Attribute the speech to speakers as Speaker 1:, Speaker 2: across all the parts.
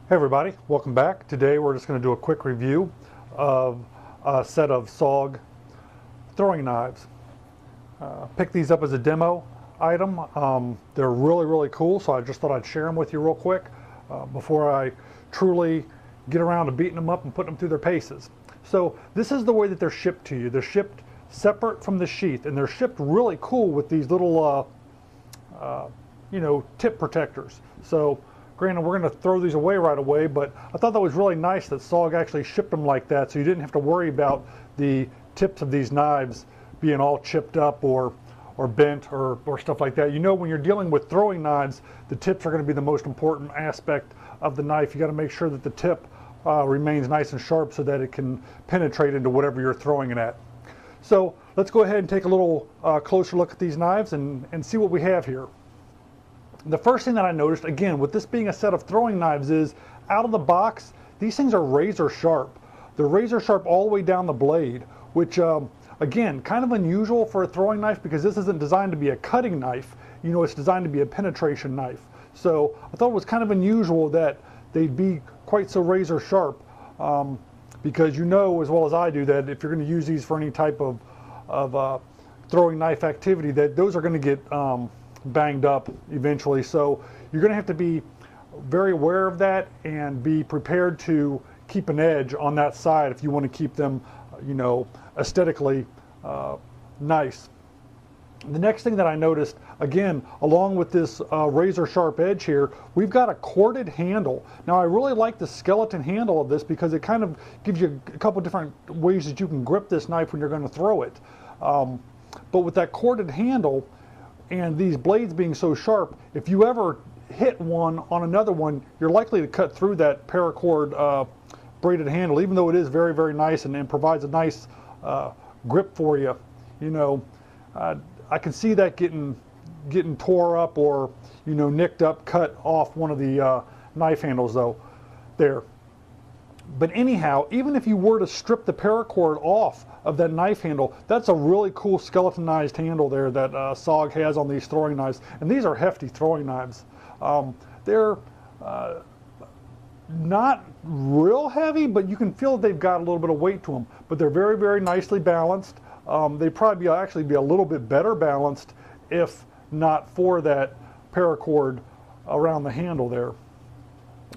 Speaker 1: Hey everybody, welcome back. Today we're just going to do a quick review of a set of SOG throwing knives. Picked these up as a demo item. They're really cool, so I just thought I'd share them with you real quick before I truly get around to beating them up and putting them through their paces. So this is the way that they're shipped to you. They're shipped separate from the sheath, and they're shipped really cool with these little tip protectors. So granted, we're going to throw these away right away, but I thought that was really nice that SOG actually shipped them like that, so you didn't have to worry about the tips of these knives being all chipped up or bent or stuff like that. You know, when you're dealing with throwing knives, the tips are going to be the most important aspect of the knife. You got to make sure that the tip remains nice and sharp so that it can penetrate into whatever you're throwing it at. So let's go ahead and take a little closer look at these knives and see what we have here. The first thing that I noticed, again, with this being a set of throwing knives, is out of the box, these things are razor sharp. They're razor sharp all the way down the blade, which, again, kind of unusual for a throwing knife because this isn't designed to be a cutting knife. You know, it's designed to be a penetration knife. So I thought it was kind of unusual that they'd be quite so razor sharp because you know as well as I do that if you're going to use these for any type of throwing knife activity, that those are going to get banged up eventually. So you're going to have to be very aware of that and be prepared to keep an edge on that side if you want to keep them, you know, aesthetically nice. The next thing that I noticed, again, along with this razor sharp edge here, we've got a corded handle. Now I really like the skeleton handle of this because it kind of gives you a couple different ways that you can grip this knife when you're going to throw it. But with that corded handle and these blades being so sharp, if you ever hit one on another one, you're likely to cut through that paracord braided handle, even though it is very nice and provides a nice grip for you. You know, I can see that getting tore up or, you know, nicked up, cut off one of the knife handles though there. But anyhow, even if you were to strip the paracord off of that knife handle, that's a really cool skeletonized handle there that SOG has on these throwing knives. And these are hefty throwing knives. They're not real heavy, but you can feel that they've got a little bit of weight to them. But they're very nicely balanced. They'd probably actually be a little bit better balanced if not for that paracord around the handle there.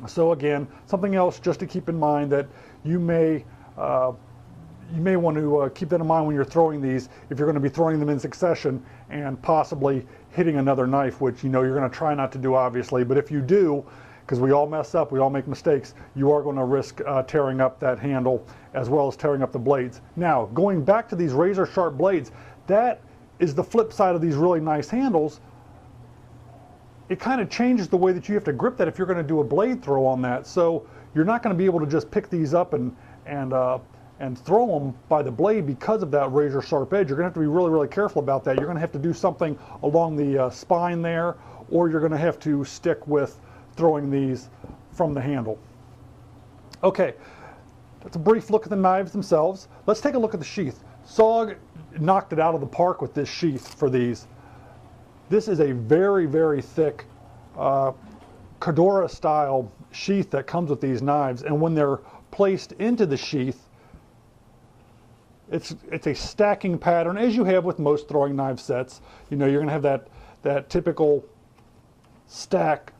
Speaker 1: So again, something else just to keep in mind that you may want to keep that in mind when you're throwing these, if you're going to be throwing them in succession and possibly hitting another knife, which you know you're going to try not to do obviously, but if you do, because we all mess up, we all make mistakes, you are going to risk tearing up that handle as well as tearing up the blades. Now, going back to these razor sharp blades, that is the flip side of these really nice handles. It kind of changes the way that you have to grip that if you're going to do a blade throw on that. So you're not going to be able to just pick these up and throw them by the blade because of that razor sharp edge. You're going to have to be really careful about that. You're going to have to do something along the spine there, or you're going to have to stick with throwing these from the handle. Okay, that's a brief look at the knives themselves. Let's take a look at the sheath. SOG knocked it out of the park with this sheath for these. This is a very thick Cordura style sheath that comes with these knives, and when they're placed into the sheath, it's a stacking pattern as you have with most throwing knife sets. You know, you're going to have that typical stack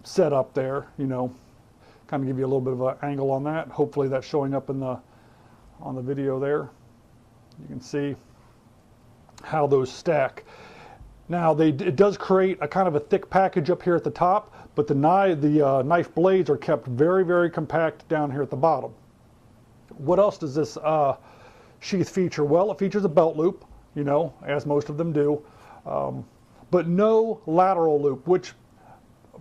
Speaker 1: set up there, you know, kind of give you a little bit of an angle on that. Hopefully that's showing up on the video there. You can see how those stack. Now it does create a kind of a thick package up here at the top, but the knife blades are kept very compact down here at the bottom. What else does this sheath feature? Well, it features a belt loop, you know, as most of them do, but no lateral loop, which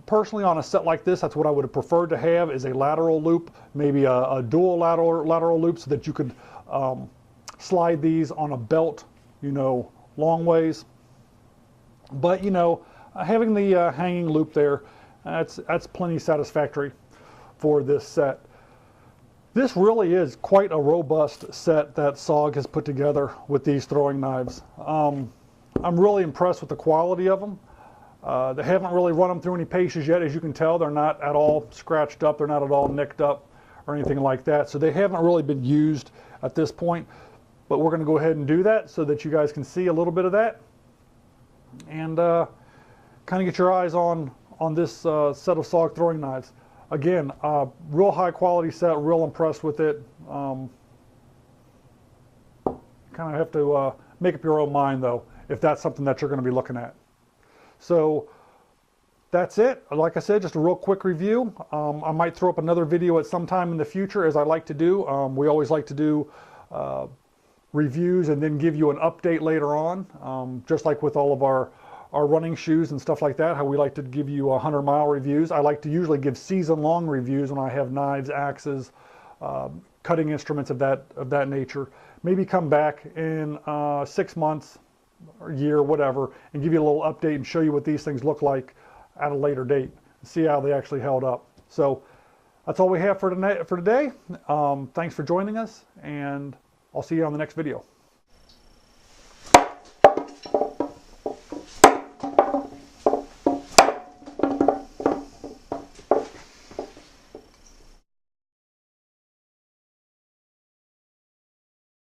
Speaker 1: personally on a set like this, that's what I would have preferred to have, is a lateral loop, maybe a dual lateral loop so that you could slide these on a belt, you know, long ways. But you know, having the hanging loop there, that's plenty satisfactory for this set. This really is quite a robust set that SOG has put together with these throwing knives. I'm really impressed with the quality of them. They haven't really run them through any paces yet. As you can tell, they're not at all scratched up. They're not at all nicked up or anything like that. So they haven't really been used at this point. But we're going to go ahead and do that so that you guys can see a little bit of that. And kind of get your eyes on this set of SOG throwing knives. Again, real high quality set, real impressed with it. Kind of have to make up your own mind though, if that's something that you're going to be looking at. So that's it. Like I said, just a real quick review. I might throw up another video at some time in the future, as I like to do. We always like to do reviews and then give you an update later on, just like with all of our running shoes and stuff like that, how we like to give you 100-mile reviews. I like to usually give season-long reviews when I have knives, axes, cutting instruments of that nature. Maybe come back in 6 months or a year, whatever, and give you a little update and show you what these things look like at a later date, and see how they actually held up. So that's all we have for today. Thanks for joining us, and I'll see you on the next video.